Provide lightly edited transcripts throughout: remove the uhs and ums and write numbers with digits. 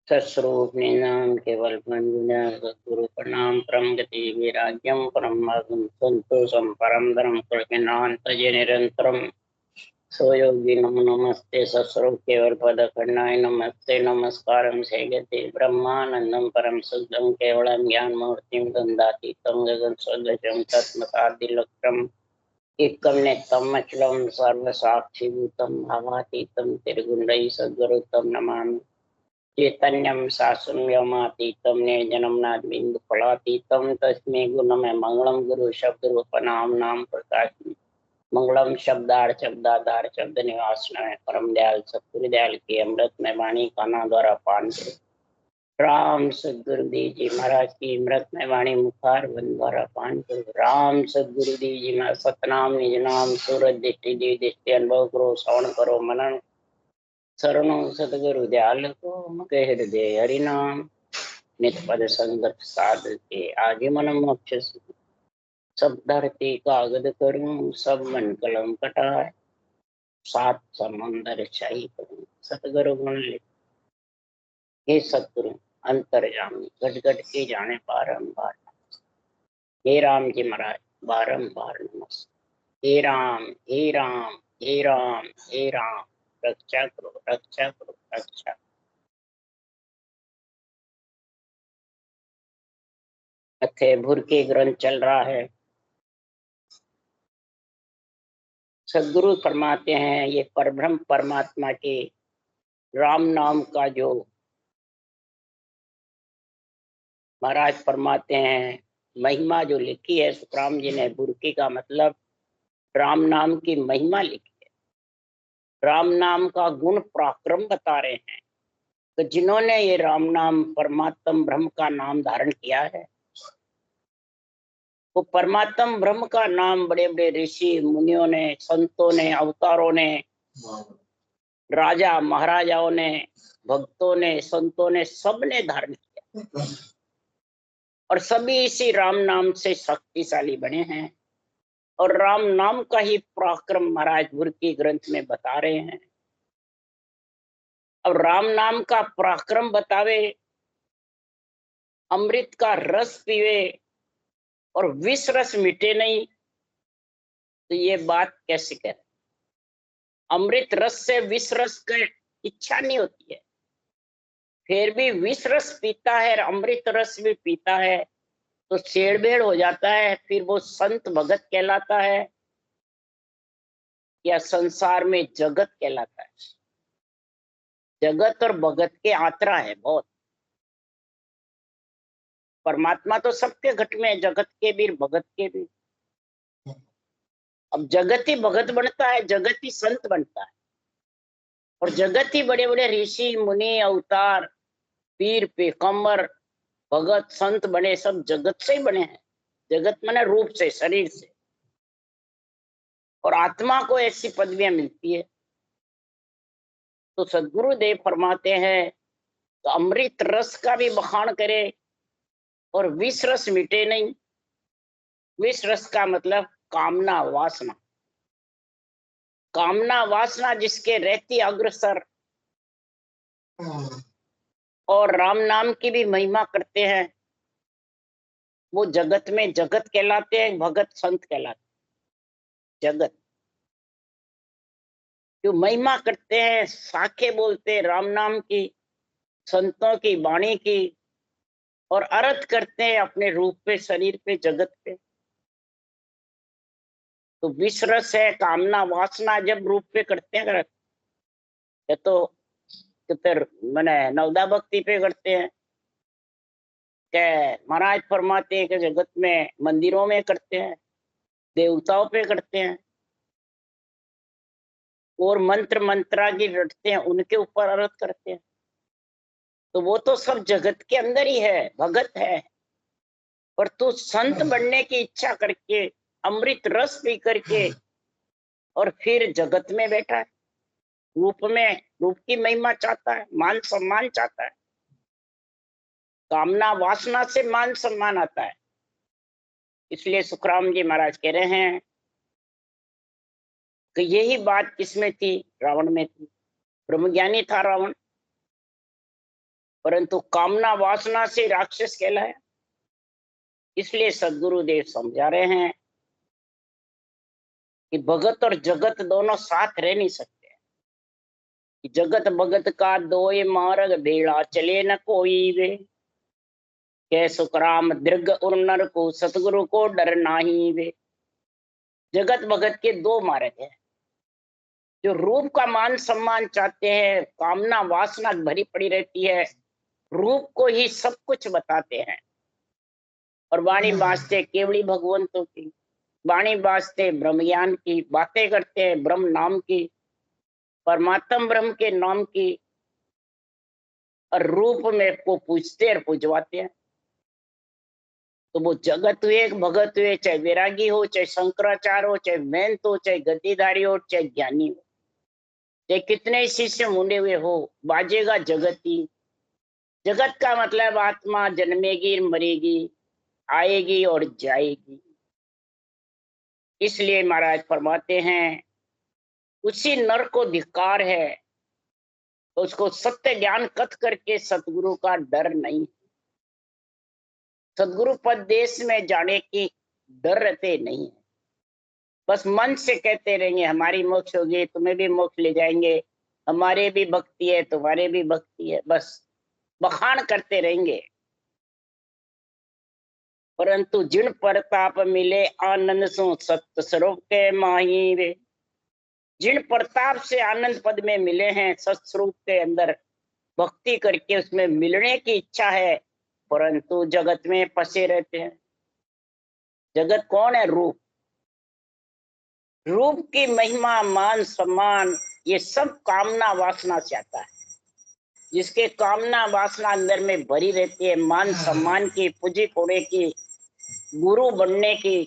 सस्वरूप नाम केवल मंजुना सद्गुरु प्रणाम परम गति वैराग्यम परम संतोषम परम धर्म प्रज्ञानांत निरंतरम सोयोगी नमो नमस्ते सस्वरूप केवल पद खंडाय नमस्ते नमस्कारम से गति ब्रह्मानंदम परम शुद्धम केवलम ज्ञान मूर्तिम गंधातीतम गगन सदृशम तत्मसादिलक्षम एकम नेतम अचलम सर्व साक्षीभूतम भावातीतम त्रिगुणै सद्गुरुतम नमामि चैतन्यम शासन व्योमातीतम निर्जनम बिंदु फलातीतम तस्मै गुणमय मंगलम गुरु शब्द रूप नाम प्रकाश मंगलम शब्दाधार शब्द निवास परम दयाल सतगुरु दयाल की अमृत में वाणी काना द्वारा पान करो। राम सदगुरु जी महाराज की अमृत में वाणी मुखार बंद द्वारा पान करो। राम सदगुरु जी महाराज सतनाम निज नाम सूरज दृष्टि दिव्य दृष्टि अनुभव करो श्रवण करो मनन शरणों सतगुरु दयाल को मुके हृदय हरिनाम नित पद संगत साध के आगे मन मोक्ष सब धरती कागद करूं सब मन कलम कटाए सात समंदर शाही करूं सतगुरु गुण लिख हे सतगुरु अंतर्यामी घट घट के जाने बारंबार हे राम जी महाराज बारंबार नमस्ते। हे राम हे राम हे राम हे राम रक्षा करो रक्षा करो रक्षा। अथे भूर के ग्रंथ चल रहा है। सदगुरु फरमाते हैं ये परब्रह्म परमात्मा के राम नाम का जो महाराज फरमाते हैं महिमा जो लिखी है सुखराम जी ने बुरकी का मतलब राम नाम की महिमा लिखी है। राम नाम का गुण पराक्रम बता रहे हैं। तो जिन्होंने ये राम नाम परमात्म ब्रह्म का नाम धारण किया है वो परमात्म ब्रह्म का नाम बड़े बड़े ऋषि मुनियों ने संतों ने अवतारों ने राजा महाराजाओं ने भक्तों ने संतों ने सबने धारण किया और सभी इसी राम नाम से शक्तिशाली बने हैं। और राम नाम का ही पराक्रम महाराज बुरकी ग्रंथ में बता रहे हैं। अब राम नाम का पराक्रम बतावे अमृत का रस पीवे और विष रस मिटे नहीं तो ये बात कैसे करें। अमृत रस से विष रस की इच्छा नहीं होती है फिर भी विष रस पीता है अमृत रस भी पीता है तो छेड़बेड़ हो जाता है। फिर वो संत भगत कहलाता है या संसार में जगत कहलाता है। जगत और भगत के आत्रा है बहुत। परमात्मा तो सबके घट में है जगत के भी भगत के भी। अब जगत ही भगत बनता है जगत ही संत बनता है और जगत ही बड़े बड़े ऋषि मुनि अवतार पीर पैगंबर भगत संत बने सब जगत से ही बने हैं। जगत माने रूप से शरीर से। और आत्मा को ऐसी पदवियां मिलती है। तो सदगुरु देव फरमाते हैं तो अमृत रस का भी बखान करे और विष रस मिटे नहीं। विष रस का मतलब कामना वासना। कामना वासना जिसके रहती अग्रसर और राम नाम की भी महिमा करते हैं वो जगत में जगत कहलाते हैं भगत संत कहलाते। जगत जो महिमा करते हैं साखे बोलते हैं राम नाम की संतों की वाणी की और अर्थ करते हैं अपने रूप पे शरीर पे जगत पे। तो विष रस है कामना वासना जब रूप पे करते हैं या तो मैंने नवदा भक्ति पे करते हैं कि महाराज फरमाते हैं कि जगत में मंदिरों में करते हैं देवताओं पे करते हैं और मंत्र मंत्रा की रटते हैं उनके ऊपर अर्थ करते हैं। तो वो तो सब जगत के अंदर ही है भगत है। और तू संत बनने की इच्छा करके अमृत रस पी करके और फिर जगत में बैठा है रूप में रूप की महिमा चाहता है मान सम्मान चाहता है। कामना वासना से मान सम्मान आता है। इसलिए सुखराम जी महाराज कह रहे हैं कि यही बात किसमें थी रावण में थी। ब्रह्मज्ञानी था रावण परंतु कामना वासना से राक्षस कहलाया। इसलिए सदगुरुदेव समझा रहे हैं कि भगत और जगत दोनों साथ रह नहीं सकते। जगत भगत का दोए मार्ग, भेड़ा चले न कोई वे। के सुखराम दीर्घ उर नर को, सतगुरु को डर नाही वे। जगत भगत के दो मार्ग है। जो रूप का मान सम्मान चाहते हैं, कामना वासना भरी पड़ी रहती है, रूप को ही सब कुछ बताते हैं और वाणी बाजते केवली भगवंतों की, वाणी बाजते ब्रह्म ज्ञान की, बातें करते हैं ब्रह्म नाम की, परमात्म ब्रह्म के नाम की, और रूप में को पूजते और पूजवाते हैं। तो वो जगत हुए भगत हुए, चाहे वैरागी हो, चाहे शंकराचार्य हो, चाहे महंत हो, चाहे गद्दीधारी हो, चाहे ज्ञानी हो, चाहे कितने ही शिष्य मुंडे हुए हो, बाजेगा जगत ही। जगत का मतलब आत्मा जन्मेगी मरेगी, आएगी और जाएगी। इसलिए महाराज फरमाते हैं उसी नर को धिक्कार है तो उसको सत्य ज्ञान कथ करके सतगुरु का डर नहीं। सदगुरु पद देश में जाने की डर रहते नहीं है। बस मन से कहते रहेंगे हमारी मोक्ष होगी, तुम्हें भी मोक्ष ले जाएंगे, हमारे भी भक्ति है, तुम्हारे भी भक्ति है, बस बखान करते रहेंगे। परंतु जिन प्रताप मिले आनंद सो सत्य स्वरूप के माही रे। जिन प्रताप से आनंद पद में मिले हैं, सत्स्वरूप के अंदर भक्ति करके उसमें मिलने की इच्छा है, परंतु जगत में फंसे रहते हैं। जगत कौन है? रूप। रूप की महिमा मान सम्मान ये सब कामना वासना से आता है। जिसके कामना वासना अंदर में भरी रहती है, मान सम्मान की, पूजी कोड़े की, गुरु बनने की,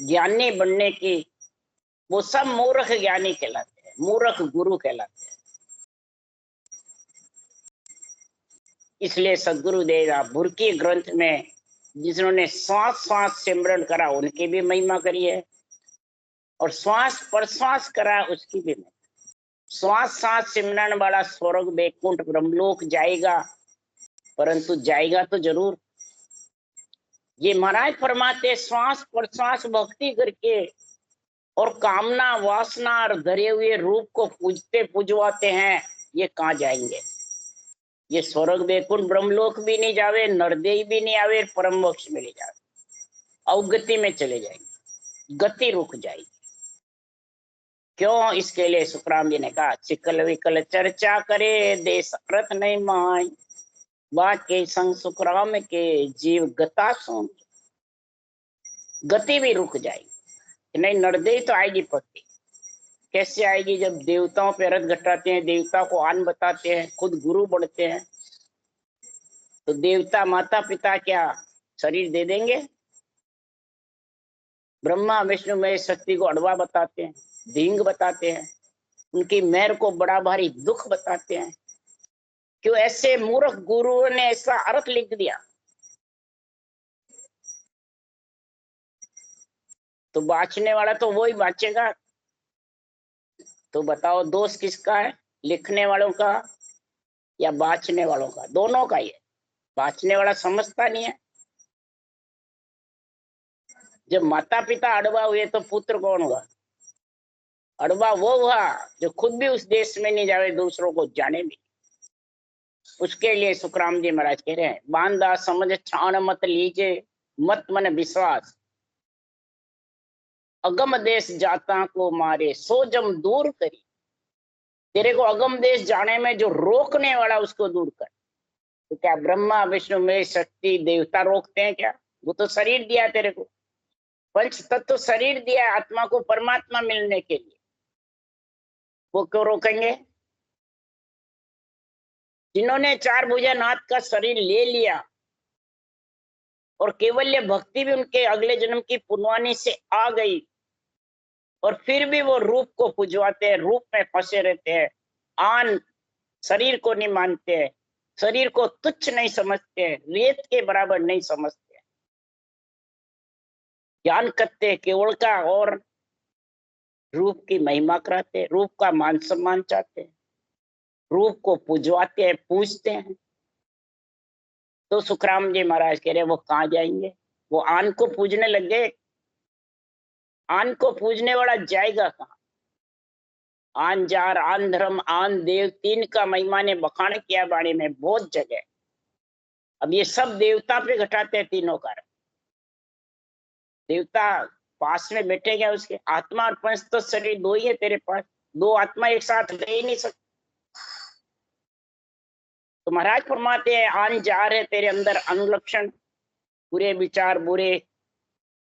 ज्ञानी बनने की, वो सब मूर्ख ज्ञानी कहलाते हैं, मूर्ख गुरु कहलाते हैं। इसलिए सदगुरुदेव बुरकी ग्रंथ में जिन्होंने श्वास श्वास सिमरन करा उनकी भी महिमा करी है, और श्वास प्रश्वास करा उसकी भी महिमा। श्वास श्वास सिमरन वाला स्वर्ग वैकुंठ ब्रह्मलोक जाएगा, परंतु जाएगा तो जरूर। ये महाराज फरमाते श्वास प्रश्वास भक्ति करके और कामना वासना और धरे हुए रूप को पूजते पूजवाते हैं, ये कहाँ जाएंगे? ये स्वर्ग वैकुंठ ब्रह्मलोक भी नहीं जावे, नरदेय भी नहीं आवे, परम मोक्ष में ले जावे, अवगति में चले जाएंगे, गति रुक जाएगी। क्यों? इसके लिए सुखराम जी ने कहा चिकल विकल चर्चा करे, देश अर्थ नहीं माय, बात के संग सुखराम के जीव गता सोन। गति भी रुक जाएगी, नहीं नरदेय तो आएगी पक्की। कैसे आएगी? जब देवताओं पे रथ घटाते हैं, देवता को आन बताते हैं, खुद गुरु बढ़ते हैं, तो देवता माता पिता क्या शरीर दे देंगे? ब्रह्मा विष्णु महेश शक्ति को अड़वा बताते हैं, ढींग बताते हैं, उनकी मेहर को बड़ा भारी दुख बताते हैं। क्यों? ऐसे मूर्ख गुरुओं ने ऐसा अर्थ लिख दिया। तो बाँचने वाला तो वही बाँचेगा। तो बताओ दोष किसका है? लिखने वालों का या बाँचने वालों का? दोनों का ही है। बाँचने वाला समझता नहीं है। जब माता पिता अड़वा हुए तो पुत्र कौन हुआ? अड़वा वो हुआ जो खुद भी उस देश में नहीं जावे, दूसरों को जाने भी। उसके लिए सुखराम जी महाराज कह रहे हैं बांधा समझ छाण मत लीजे, मत मन विश्वास, अगम देश जाता को मारे, सो जम दूर करी। तेरे को अगम देश जाने में जो रोकने वाला उसको दूर कर। तो क्या ब्रह्मा विष्णु में शक्ति देवता रोकते हैं क्या? वो तो शरीर दिया तेरे को, पंच तत्व शरीर दिया आत्मा को परमात्मा मिलने के लिए, वो क्यों रोकेंगे? जिन्होंने चार भुजा नाथ का शरीर ले लिया और केवल्य भक्ति भी उनके अगले जन्म की पुण्यवानी से आ गई, और फिर भी वो रूप को पुजवाते हैं, रूप में फंसे रहते हैं, आन शरीर को नहीं मानते हैं, शरीर को तुच्छ नहीं समझते हैं, रेत के बराबर नहीं समझते हैं, ज्ञान करते हैं केवल का, और रूप की महिमा कराते हैं, रूप का मान सम्मान चाहते हैं, रूप को पुजवाते हैं, पूजते हैं। तो सुखराम जी महाराज कह रहे वो कहाँ जाएंगे, वो आन को पूजने लग गए। आन को पूजने वाला जाएगा कहाँ? आन जार, आन धर्म, आन देव, तीन का महिमा ने बखान किया वाणी में बहुत जगह। अब ये सब देवता पे घटाते हैं तीनों कारण। देवता पास में बैठे गया उसके, आत्मा और पंच तो शरीर दो ही है तेरे पास, दो आत्मा एक साथ रह ही नहीं सकती। तो महाराज फरमाते हैं आन जार है तेरे अंदर अनुलक्षण, बुरे विचार, बुरे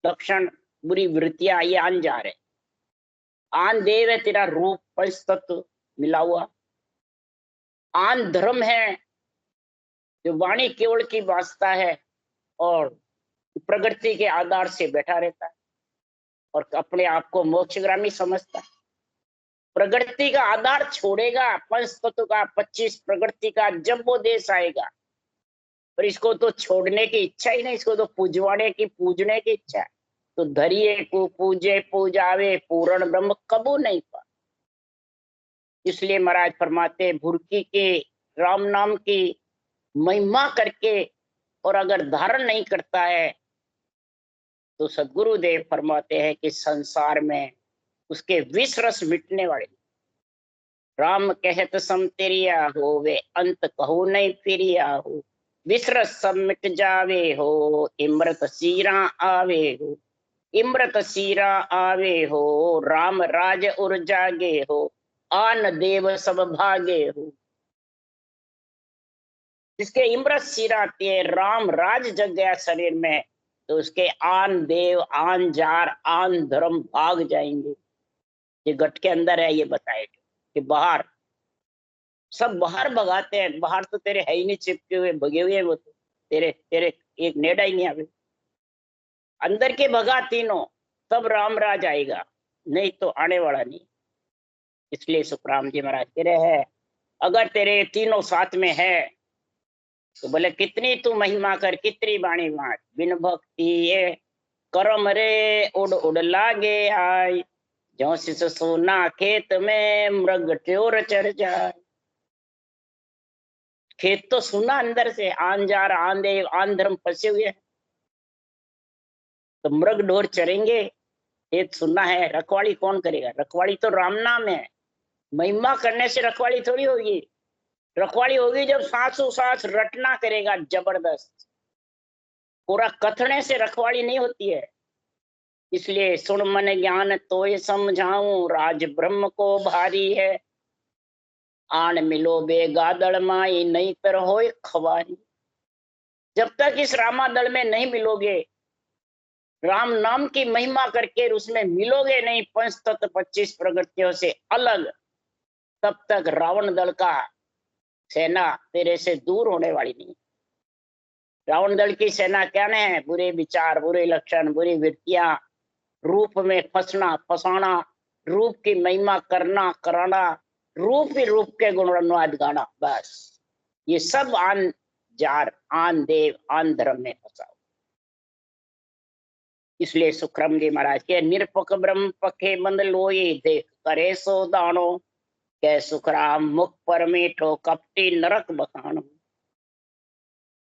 लक्षण, बुरी वृत्तियां, ये आन जार है। आन देव है तेरा रूप पंच तत्व मिला हुआ। आन धर्म है जो वाणी केवल की वास्ता है और प्रकृति के आधार से बैठा रहता है और अपने आप को मोक्षगामी समझता है। प्रकृति का आधार छोड़ेगा पंच तत्व का, 25 प्रकृति का, जब वो देश आएगा। पर इसको तो छोड़ने की इच्छा ही नहीं, इसको तो पूजवाने की, पूजने की इच्छा है। तो धरिए को पूजे पूजावे, पूर्ण ब्रह्म कबू नहीं पा। इसलिए महाराज फरमाते भुरकी के राम नाम की महिमा करके और अगर धारण नहीं करता है तो सदगुरुदेव फरमाते हैं कि संसार में उसके विष रस मिटने वाले। राम कहत सम तेरिया हो, वे अंत कहू नहीं फिरिया हो। विष रस सब मिट जावे हो, इमृत सीरा आवे हो। इमृत सीरा आवे हो, राम राज उर जागे हो। आन देव सब भागे हो। जिसके इमृत सीरा आती है, राम राज जग गया शरीर में, तो उसके आन देव, आन जार, आन धर्म भाग जाएंगे। ये गट के अंदर है, ये बताए कि बाहर सब बाहर भगाते हैं। बाहर तो तेरे है ही नहीं, चिपके हुए भगे हुए, वो तो तेरे तेरे एक नेड़ा ही नहीं आवे। अंदर के भगा तीनों, तब राम राज आएगा, नहीं तो आने वाला नहीं। इसलिए सुखराम जी महाराज कह रहे हैं अगर तेरे तीनों साथ में है तो बोले कितनी तू महिमा कर, कितनी बाणी बात, बिन भक्ति ये करम रे उड़ उड़ लागे आय। जो शिष सोना खेत में मृग ट्योर चढ़ जाए। खेत तो सुना अंदर से, आन जार, आन देव, आन धर्म फंसे हुए हैं, तो मृग ढोर चरेंगे। खेत सुनना है, रखवाली कौन करेगा? रखवाली तो राम नाम है। महिमा करने से रखवाली थोड़ी होगी। रखवाली होगी जब सांसों सांस रटना करेगा जबरदस्त। पूरा कथने से रखवाली नहीं होती है। इसलिए सुन मन ज्ञान तो ये समझाऊं, राज ब्रह्म को भारी है। आन मिलो बे गादड़ माई, नहीं तर होए खवारी। जब तक इस रामादल में नहीं मिलोगे, राम नाम की महिमा करके उसमें मिलोगे नहीं पंच तत्व 25 प्रकृतियों से अलग, तब तक रावण दल का सेना तेरे से दूर होने वाली नहीं। रावण दल की सेना क्या है? बुरे विचार, बुरे लक्षण, बुरी वृत्तियां, रूप में फंसना फसाना, रूप की महिमा करना कराना, रूप ही रूप के गुणवाद गाना, बस ये सब आन जार, आन देव, आन धर्म में फंसा। इसलिए सुखराम जी महाराज के निरपक ब्रह्म पखे बंद लोई, देख करे सो दानो। कै सुखराम मुख पर मीठो, कपटी नरक बखानो।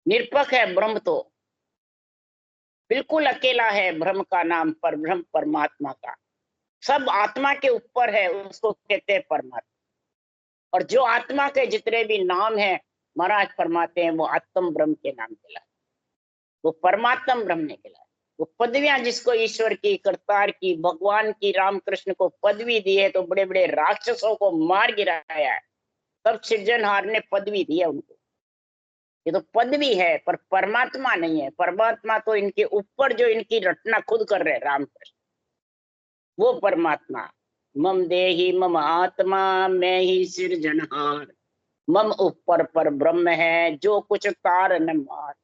निरपक है ब्रह्म, तो बिल्कुल अकेला है ब्रह्म का नाम, पर ब्रह्म परमात्मा का सब आत्मा के ऊपर है, उसको कहते हैं परमात्मा। और जो आत्मा के जितने भी नाम है महाराज फरमाते हैं वो आत्म ब्रह्म के नाम कहलाए, वो परमात्म ब्रह्म ने कहलाए। वो पदवियां जिसको ईश्वर की, करतार की, भगवान की, रामकृष्ण को पदवी दी है, तो बड़े बड़े राक्षसों को मार गिराया है, तब सृजनहार ने पदवी दी है उनको। ये तो पदवी है पर परमात्मा नहीं है। परमात्मा तो इनके ऊपर जो इनकी रचना खुद कर रहे रामकृष्ण, वो परमात्मा। मम देही मम आत्मा, मैं ही सृजनहार। मम ऊपर पर ब्रह्म है, जो कुछ तार न मार।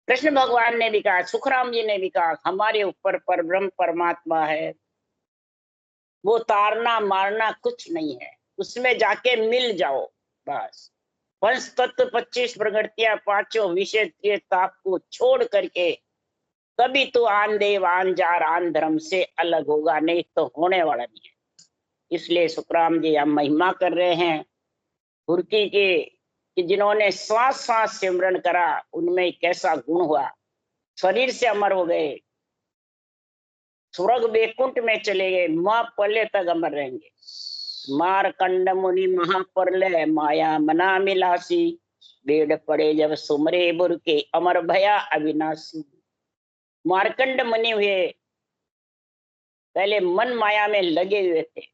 कृष्ण भगवान ने भी कहा, सुखराम जी ने भी कहा, हमारे ऊपर पर ब्रह्म परमात्मा है, वो तारना मारना कुछ नहीं है, उसमें जाके मिल जाओ बस। पंच तत्व 25 प्रकृतियां, पांचों विषय ताप को छोड़ करके तभी तो आन देव, आन जार, आन धर्म से अलग होगा, नहीं तो होने वाला नहीं है। इसलिए सुखराम जी हम महिमा कर रहे हैं हुरकी के कि जिन्होंने श्वास श्वास सिमरन करा उनमें कैसा गुण हुआ, शरीर से अमर हो गए, स्वर्ग वैकुंठ में चले गए, मां पल्ले तक अमर रहेंगे। मारकंड मुनि महाप्रलय माया मना मिलासी, बेड़ पड़े जब सुमरे बुर के अमर भया अविनाशी। मारकंड मुनि हुए, पहले मन माया में लगे हुए थे।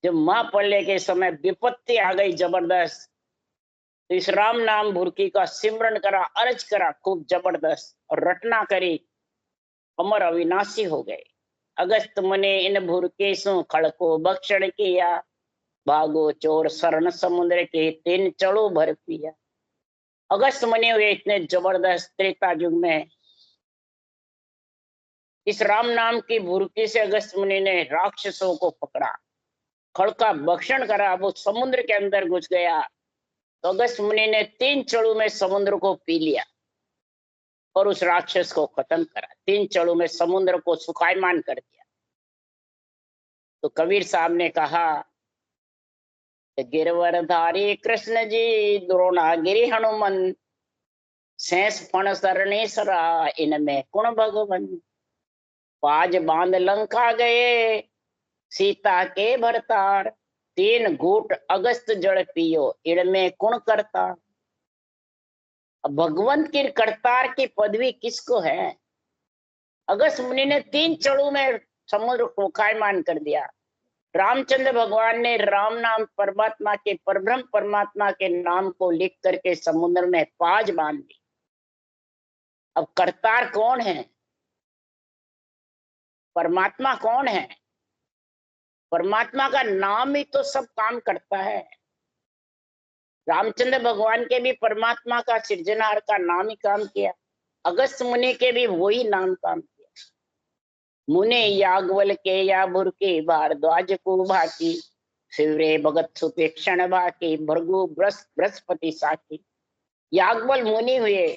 जब महाप्रलय के समय विपत्ति आ गई जबरदस्त, तो इस राम नाम भुरकी का सिमरन करा, अर्ज करा खूब जबरदस्त, और रटना करी, अमर अविनाशी हो गए। अगस्त मुनि इन भुरके सु खड़को भक्षण किया, भागो चोर शरण समुद्र के तीन चढ़ो भर पिया। अगस्त मुनि हुए इतने जबरदस्त त्रेता युग में, इस राम नाम की भुरकी से अगस्त मुनि ने राक्षसों को पकड़ा, खड़ का भक्षण करा, वो समुद्र के अंदर घुस गया। तो अगस्त मुनि ने 3 चढ़ू में समुद्र को पी लिया और उस राक्षस को खत्म करा, 3 चढ़ू में समुद्र को सुखायमान कर दिया। तो कबीर साहब ने कहा, गिरवरधारी कृष्ण जी द्रोणागिरी हनुमान, शेष फण सरणी सरा इनमें कुण भगवन। पाज बांध लंका गए सीता के भरतार, 3 घूट अगस्त जड़ पियो इनमें कुण करता। अब भगवंत की करतार की पदवी किसको है? अगस्त मुनि ने 3 चढ़ू में समुद्र को खायमान कर दिया। रामचंद्र भगवान ने राम नाम परमात्मा के, परब्रह्म परमात्मा के नाम को लिख करके समुद्र में पाज बांध दी। अब करतार कौन है? परमात्मा कौन है? परमात्मा का नाम ही तो सब काम करता है। रामचंद्र भगवान के भी परमात्मा का सृजनहार का नाम ही काम किया, अगस्त मुनि के भी वही नाम काम किया। मुने याज्ञवल के या भुरके भारद्वाज को भाकी, शिवरे भगत सुपेक्षण भाके भृगु बृहस्पति साकी। याज्ञवल मुनि हुए,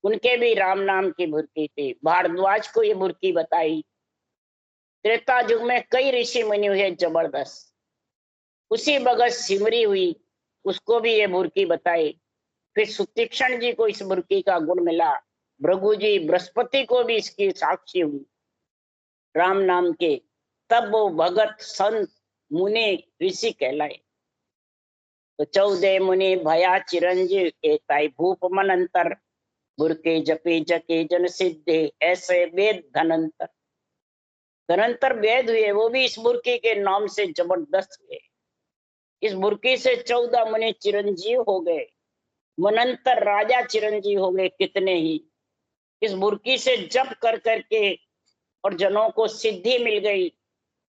उनके भी राम नाम की भुरकी थी, भारद्वाज को ये भुरकी बताई। त्रेता युग में कई ऋषि मुनि हुए जबरदस्त, उसी भगत सिमरी हुई, उसको भी ये भुरकी बताई। फिर सुतीक्षण जी को इस भुरकी का गुण मिला, भृगु जी बृहस्पति को भी इसकी साक्षी हुई राम नाम के, तब वो भगत संत मुनि ऋषि कहलाए। तो 14 मुनि भया चिरंजीव एताई भूप मन अंतर, भुरके जपे जके जन सिद्धे ऐसे वेद धनंतर। धनंतर वेद हुए, वो भी इस भुरकी के नाम से जबरदस्त हुए। इस भुरकी से 14 मुनि चिरंजीव हो गए, मनंतर राजा चिरंजीव हो गए कितने ही। इस भुरकी से जप कर करके और जनों को सिद्धि मिल गई,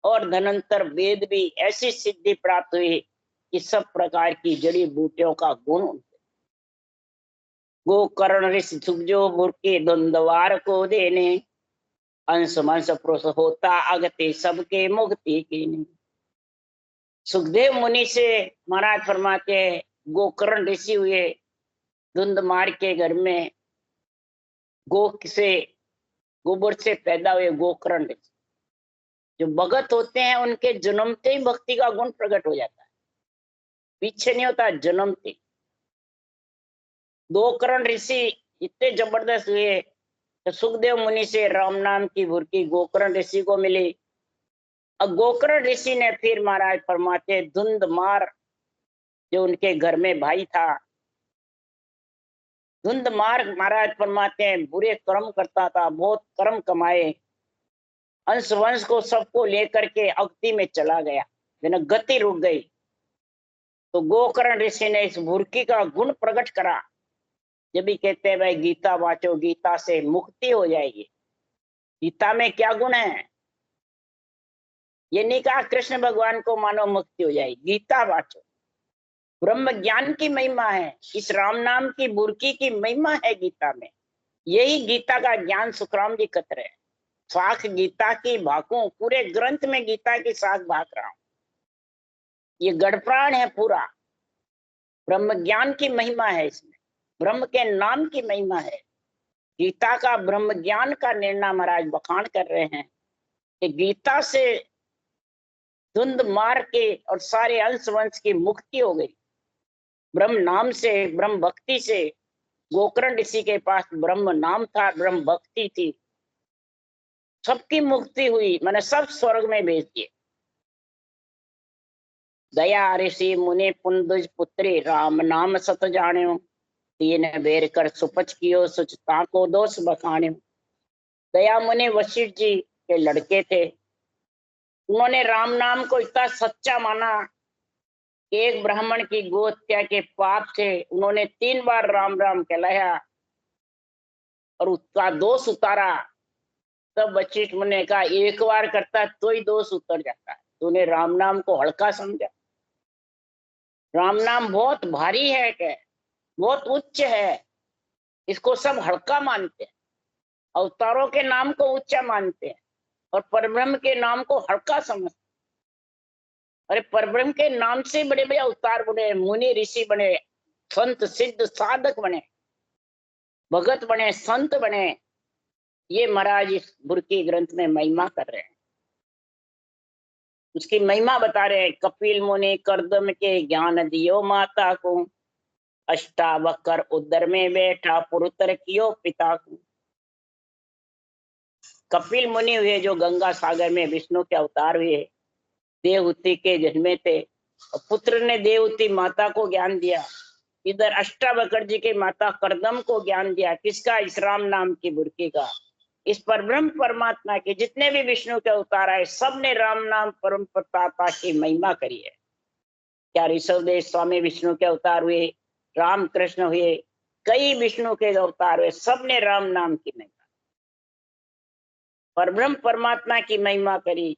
और धनंतर वेद भी ऐसी सिद्धि प्राप्त हुई कि सब प्रकार की जड़ी बूटियों का गुण। गोकर्ण ऋषि सुखजो भुरके द्वंद्वार को देने, अंश मंश पुरुष होता अगति सबके मुक्ति की नहीं। सुखदेव मुनि से महाराज फरमाते हैं, गोकर्ण ऋषि हुए, धुंध मार के घर में गोबर से पैदा हुए गोकर्ण ऋषि। जो भगत होते हैं उनके जन्मते ही भक्ति का गुण प्रकट हो जाता है, पीछे नहीं होता, जन्मते। गोकर्ण ऋषि इतने जबरदस्त हुए, तो सुखदेव मुनि से राम नाम की भुरकी गोकर्ण ऋषि को मिली। अब गोकर्ण ऋषि ने फिर महाराज फरमाते, धुंध मार जो उनके घर में भाई था, धुंध मार महाराज फरमाते हैं बुरे कर्म करता था, बहुत कर्म कमाए, अंश वंश को सबको लेकर के अगति में चला गया, गति रुक गई। तो गोकर्ण ऋषि ने इस भुरकी का गुण प्रकट करा। जब भी कहते हैं भाई गीता वाचो, गीता से मुक्ति हो जाएगी। गीता में क्या गुण है? ये नहीं कहा कृष्ण भगवान को मानो मुक्ति हो जाएगी, गीता वाचो। ब्रह्म ज्ञान की महिमा है, इस राम नाम की भुरकी की महिमा है गीता में। यही गीता का ज्ञान सुखराम जी कत रहे। साख गीता की भाकू, पूरे ग्रंथ में गीता की साख भाक रहा हूं। ये गढ़प्राण है पूरा, ब्रह्म ज्ञान की महिमा है इसमें, ब्रह्म के नाम की महिमा है। गीता का ब्रह्म ज्ञान का निर्णय महाराज बखान कर रहे हैं कि गीता से धुंध मार के और सारे अंश वंश की मुक्ति हो गई। ब्रह्म नाम से, ब्रह्म भक्ति से, गोकर्ण ऋषि के पास ब्रह्म नाम था, ब्रह्म भक्ति थी, सबकी मुक्ति हुई, मैंने सब स्वर्ग में भेज दिए। दया ऋषि मुनि पुंदुज पुत्री, राम नाम सत जाण्यो, तीन बेर कर सुपच कियो, सुचता को दोष बखाण्यो। दया मुनि वशिष्ठ जी के लड़के थे, उन्होंने राम नाम को इतना सच्चा माना। एक ब्राह्मण की गोहत्या के पाप थे, उन्होंने 3 बार राम राम कहलाया और उसका दोष उतारा। तब वशिष्ठ मुनि ने कहा, एक बार करता तो ही दोष उतर जाता है, तूने राम नाम को हल्का समझा। राम नाम बहुत भारी है, क्या बहुत उच्च है, इसको सब हल्का मानते हैं। अवतारों के नाम को ऊंचा मानते हैं और परब्रह्म के नाम को हल्का समझते। अरे परब्रह्म के नाम से बड़े बड़े अवतार बने, मुनि ऋषि बने, संत सिद्ध साधक बने, भगत बने, संत बने। ये महाराज इस बुर्की ग्रंथ में महिमा कर रहे हैं, उसकी महिमा बता रहे हैं। कपिल मुनि करदम के ज्ञान दियो माता को, अष्टावक्र उदर में बैठा पुरुतर कियो पिता को। कपिल मुनि हुए जो गंगा सागर में विष्णु के अवतार हुए, देवहूति के जन्मे थे, पुत्र ने देवहूति माता को ज्ञान दिया। इधर अष्टावक्र जी के माता करदम को ज्ञान दिया, किसका? इस राम नाम की बुर्की का। इस परब्रह्म परमात्मा के जितने भी विष्णु के अवतार आए, सब ने राम नाम परम प्रतापा की महिमा करी है। क्या ऋषभदेव स्वामी विष्णु के अवतार हुए, राम कृष्ण हुए, कई विष्णु के अवतार हुए, सब ने राम नाम की महिमा, परब्रह्म परमात्मा की महिमा करी।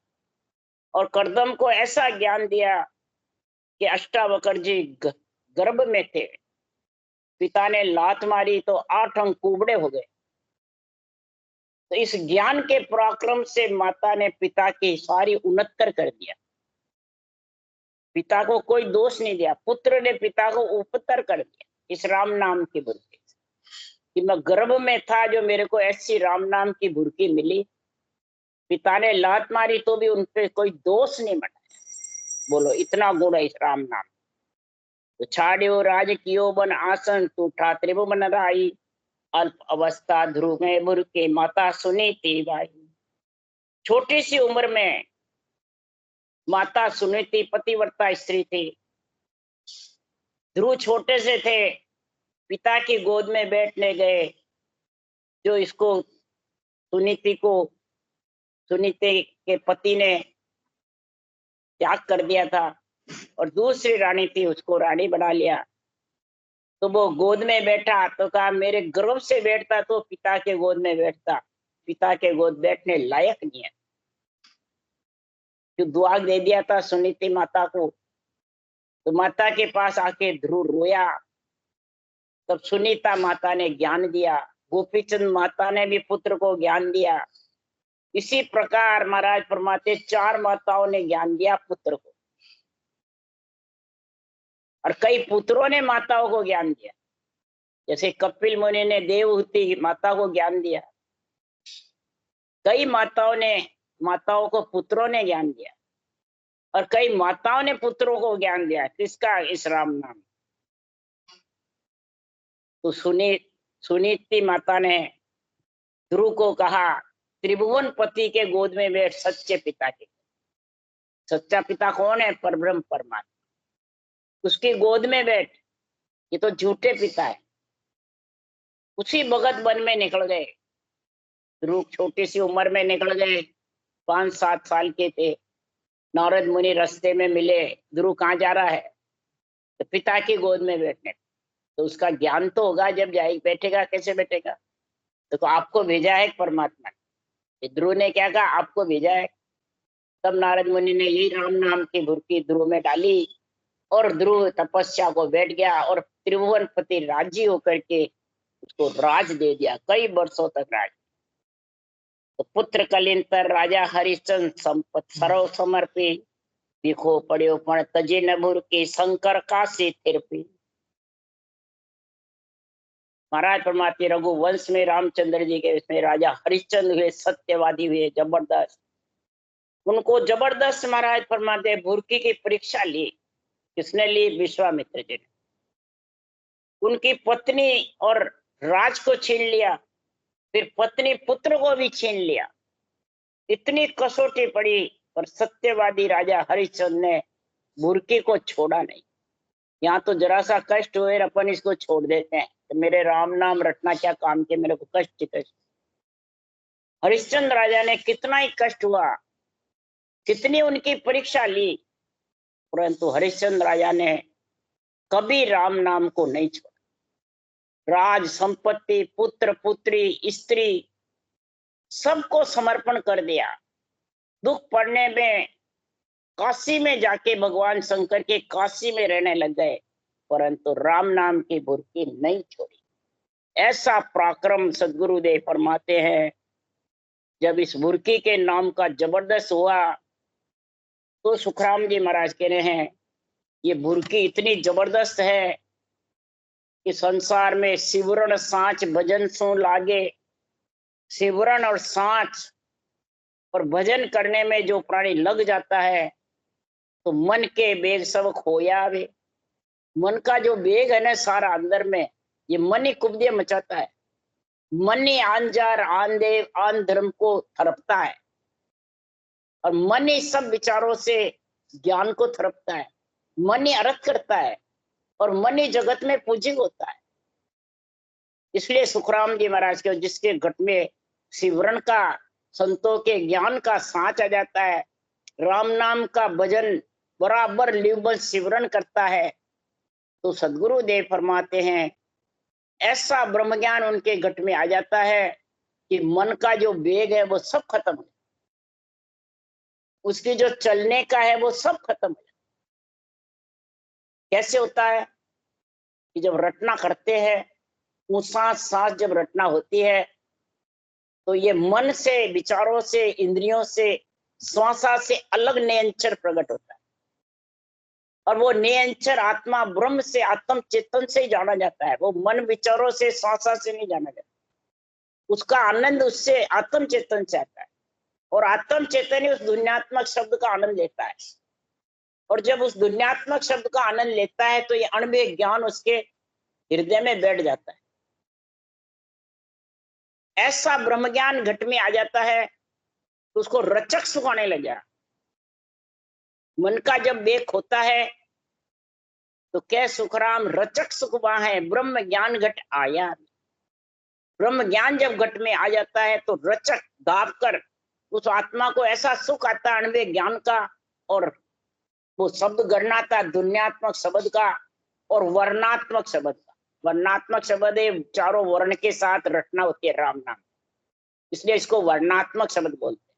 और करदम को ऐसा ज्ञान दिया कि अष्टावक्र जी गर्भ में थे, पिता ने लात मारी तो 8 अंग कुबड़े हो गए। तो इस ज्ञान के पराक्रम से माता ने पिता की सारी 69 कर दिया, पिता को कोई दोष नहीं दिया। पुत्र ने पिता को उपतर कर दिया इस राम नाम की बुर्की से, कि मैं गर्भ में था जो मेरे को ऐसी राम नाम की बुर्की मिली। पिता ने लात मारी तो भी उनपे कोई दोष नहीं बना। बोलो, इतना गुण है इस राम नाम। तो छाड़ियो राज कियो बन आसन, टूठा त्रिभुवन राई, अल्प अवस्था ध्रुव में बुर्के माता सुनीति बाई। छोटी सी उम्र में माता सुनीति पतिव्रता स्त्री थी। ध्रुव छोटे से थे, पिता की गोद में बैठने गए, जो इसको सुनीति के पति ने त्याग कर दिया था और दूसरी रानी थी, उसको रानी बना लिया। तो वो गोद में बैठा तो कहा, मेरे गर्भ से बैठता तो पिता के गोद में बैठता, पिता के गोद बैठने लायक नहीं है। जो दुआ दे दिया था सुनीति माता को। तो माता के पास आके ध्रुव रोया, तब सुनीता माता ने ज्ञान दिया, गोपीचंद माता ने भी पुत्र को ज्ञान दिया। इसी प्रकार महाराज परमात्मा 4 माताओं ने ज्ञान दिया पुत्र को, और कई पुत्रों ने माताओं को ज्ञान दिया। जैसे कपिल मुनि ने देवहूति माता को ज्ञान दिया, कई माताओं को पुत्रों ने ज्ञान दिया, और कई माताओं ने पुत्रों को ज्ञान दिया। किसका? इस राम नाम। तो सुनीति माता ने ध्रुव को कहा, त्रिभुवन पति के गोद में बैठ सच्चे पिता के। सच्चा पिता कौन है? परब्रह्म परमात्मा, उसकी गोद में बैठ। ये तो झूठे पिता है। उसी भगत वन में निकल गए। ध्रुव छोटी सी उम्र में निकल गए, 5-7 साल के थे। नारद मुनि रास्ते में मिले, ध्रुव कहाँ जा रहा है? तो पिता की गोद में बैठने। तो उसका ज्ञान तो होगा, जब जाए बैठेगा, कैसे बैठेगा? तो आपको भेजा है परमात्मा। ध्रुव ने क्या कहा? आपको भेजा है। तब नारद मुनि ने यही राम नाम की बुर्की ध्रुव में डाली और ध्रुव तपस्या को बैठ गया और त्रिभुवन पति राजी होकर के उसको राज दे दिया, कई वर्षों तक राज। तो पुत्र कलिंतर राजा हरिश्चंद्र संपत सर्व समर्पी, दिखो पड़ियो पण तजे न बुर्की, शंकर काशी थिरपी। महाराज परमात्मा रघुवंश में रामचंद्र जी के इसमें राजा हरिश्चंद्र हुए, सत्यवादी हुए, जबरदस्त। उनको जबरदस्त महाराज परमात्मा बुर्की की परीक्षा ली। किसने ली? विश्वामित्र जी ने। उनकी पत्नी और राज को छीन लिया, फिर पत्नी पुत्र को भी छीन लिया। इतनी कसौटी पड़ी, पर सत्यवादी राजा हरिश्चंद्र ने बुर्की को छोड़ा नहीं। यहाँ तो जरा सा कष्ट हुए अपन इसको छोड़ देते हैं, तो मेरे राम नाम रटना क्या काम के, मेरे को कष्ट कष्ट। हरिश्चंद्र राजा ने कितना ही कष्ट हुआ, कितनी उनकी परीक्षा ली, परंतु हरिश्चंद्र राजा ने कभी राम नाम को नहीं छोड़ा। राज संपत्ति, पुत्र पुत्री, स्त्री, सबको समर्पण कर दिया। दुख पड़ने में काशी में जाके भगवान शंकर के काशी में रहने लग गए, परंतु राम नाम की बुर्की नहीं छोड़ी। ऐसा पराक्रम सदगुरुदेव फरमाते हैं। जब इस बुर्की के नाम का जबरदस्त हुआ, तो सुखराम जी महाराज कह रहे हैं ये बुर्की इतनी जबरदस्त है कि संसार में सिवरण सांच भजन सो लागे। सिवरण और सांच और भजन करने में जो प्राणी लग जाता है, तो मन के बेग सब खोया वे। मन का जो बेग है ना सारा अंदर में, ये मन ही कुब्दे मचाता है। मन ही आन जार आन देव आन धर्म को थरपता है, और मन ही सब विचारों से ज्ञान को थरपता है। मन ही अर्थ करता है, और मन ही जगत में पूजित होता है। इसलिए सुखराम जी महाराज के जिसके घट में सिवरण का, संतों के ज्ञान का सांच आ जाता है, राम नाम का भजन बराबर लिवबल सिवरण करता है, तो सदगुरु देव फरमाते हैं ऐसा ब्रह्म ज्ञान उनके घट में आ जाता है कि मन का जो वेग है वो सब खत्म हो, उसकी जो चलने का है वो सब खत्म हो। कैसे होता है कि जब रटना करते हैं, सांस सांस जब रटना होती है, तो ये मन से, विचारों से, इंद्रियों से, श्वासा से अलग नियंचर प्रकट होता है। और वो नियंचर आत्मा ब्रह्म से, आत्म चेतन से ही जाना जाता है। वो मन विचारों से, श्वासा से नहीं जाना जाता। उसका आनंद उससे, आत्म चेतन से आता है, और आत्म चेतन ही उस दुन्यात्मक शब्द का आनंद लेता है। और जब उस दुन्यात्मक शब्द का आनंद लेता है, तो ये अणुभेद ज्ञान उसके हृदय में बैठ जाता है। ऐसा ब्रह्म ज्ञान घट में आ जाता है, तो उसको रचक सुख आने लग जाए। मन का जब वेग होता है, तो क्या सुखराम रचक सुख वहां है, ब्रह्म ज्ञान घट आया। ब्रह्म ज्ञान जब घट में आ जाता है, तो रचक दाब कर उस आत्मा को ऐसा सुख आता है अणुभेद ज्ञान का, और वो शब्द गणनाता दुन्यात्मक शब्द का और वर्णात्मक शब्द का। वर्णात्मक शब्द है, चारों वर्ण के साथ रटना होती है राम नाम, इसलिए इसको वर्णात्मक शब्द बोलते हैं।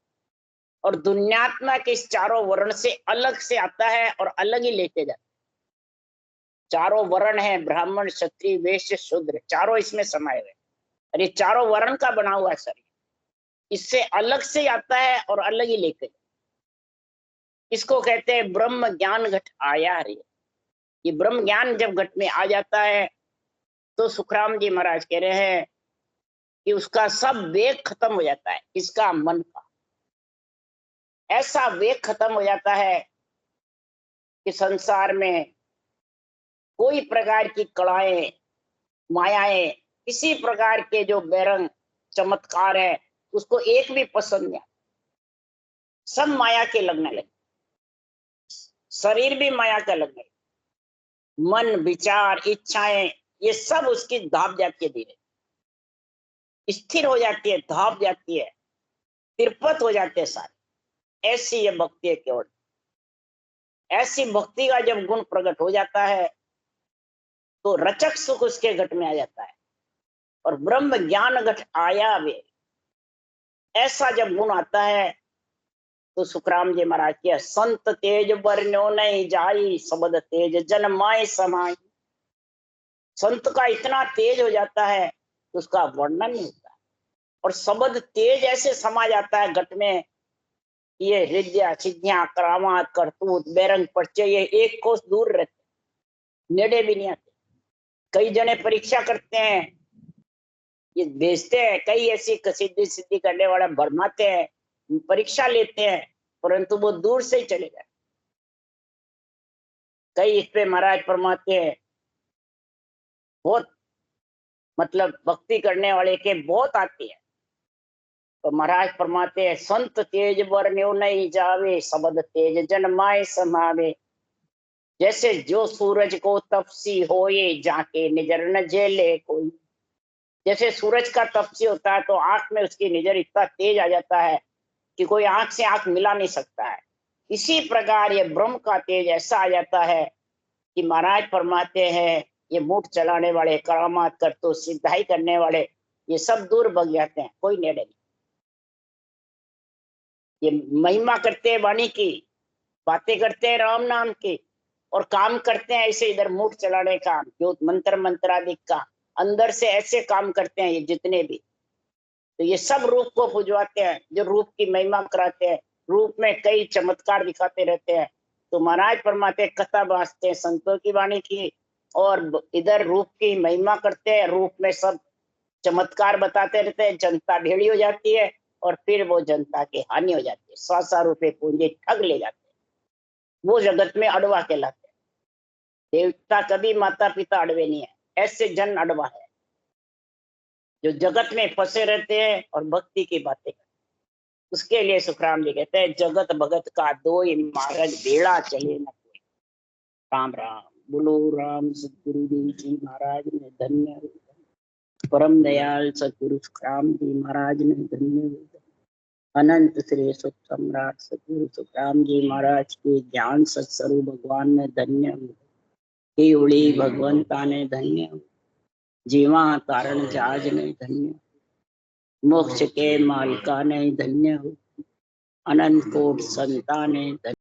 और दुन्यात्मक इस चारों वर्ण से अलग से आता है और अलग ही लेके जाता है। चारों वर्ण है, ब्राह्मण क्षत्रिय वैश्य शूद्र, चारों इसमें समाये हुए। और ये चारों वर्ण का बना हुआ शरीर इससे अलग से आता है और अलग ही लेके जाता है। इसको कहते हैं ब्रह्म ज्ञान घट आया रे। ये ब्रह्म ज्ञान जब घट में आ जाता है, तो सुखराम जी महाराज कह रहे हैं कि उसका सब वेग खत्म हो जाता है। इसका मन का ऐसा वेग खत्म हो जाता है कि संसार में कोई प्रकार की कलाएं, मायाएं, किसी प्रकार के जो बेरंग चमत्कार है, उसको एक भी पसंद नहीं। सब माया के लगने लगे, शरीर भी माया का लगने, मन विचार इच्छाएं ये सब उसकी धाप जाती है, धीरे स्थिर हो जाती है, धाप जाती है, तिरपत हो जाते हैं सारे। ऐसी ये भक्ति है केवल। ऐसी भक्ति का जब गुण प्रकट हो जाता है, तो रचक सुख उसके घट में आ जाता है, और ब्रह्म ज्ञान घट आया वे। ऐसा जब गुण आता है, तो सुखराम जी महाराज के संत तेज बरनो नहीं जाई, शब्द तेज जन माय समाई। संत का इतना तेज हो जाता है, उसका वर्णन नहीं होता। और शब्द तेज ऐसे समा जाता है घट में, ये हृदय सिद्धियां करामात करतूत बेरंग पर्चे ये एक कोस दूर रहते, नेड़े भी नहीं आते। कई जने परीक्षा करते हैं, ये भेजते हैं, कई ऐसी सिद्धि सिद्धि करने वाला भरमाते हैं, परीक्षा लेते हैं, परंतु वो दूर से ही चले जाए। कई इस पे महाराज फरमाते हैं बहुत मतलब भक्ति करने वाले के बहुत आती है। तो महाराज फरमाते हैं, संत तेज बर न्यो नहीं जावे, शब्द तेज जन्माए समावे। जैसे जो सूरज को तपसी होए, जाके निजर न झेले कोई। जैसे सूरज का तपसी होता है तो आंख में उसकी नजर इतना तेज आ जाता है कि कोई आंख से आंख मिला नहीं सकता है। इसी प्रकार ये ब्रह्म का तेज ऐसा आ जाता है कि महाराज फरमाते हैं, ये मुठ चलाने वाले, करामात करतो, सिद्धाई करने वाले, ये सब दूर भग जाते हैं, कोई नेड़े नहीं। ये महिमा करते हैं वाणी की, बातें करते हैं राम नाम की, और काम करते हैं ऐसे इधर मुठ चलाने का, जो मंत्र मंत्रादिक का, अंदर से ऐसे काम करते हैं ये जितने भी। तो ये सब रूप को पुजवाते हैं, जो रूप की महिमा कराते हैं, रूप में कई चमत्कार दिखाते रहते हैं। तो महाराज फरमाते कथा बांसते हैं संतों की वाणी की, और इधर रूप की महिमा करते हैं, रूप में सब चमत्कार बताते रहते हैं। जनता ढेड़ी हो जाती है और फिर वो जनता की हानि हो जाती है, 100 रुपए पूंजी ठग ले जाते हैं, वो जगत में अड़वा कहलाते हैं। देवता कभी माता पिता अड़वे नहीं है, ऐसे जन अड़वा है जो जगत में फंसे रहते हैं और भक्ति की बातें करते हैं। उसके लिए सुखराम जी कहते हैं, जगत भगत का दो मार्ग, बेड़ा चले न कोई। राम राम बोलो। राम सतगुरु देव जी महाराज ने धन्य, परम दयाल सतगुरु सुखराम जी महाराज ने धन्य, अनंत श्री सुख सम्राट सतगुरु सुखराम जी महाराज के ज्ञान सत्स्वरूप भगवान ने धन्य, केवड़ी भगवंता ने धन्य, जीवा तारण जहाज ने धन्य, मोक्ष के मालिका ने धन्य, अनंत कोट संता ने धन्य।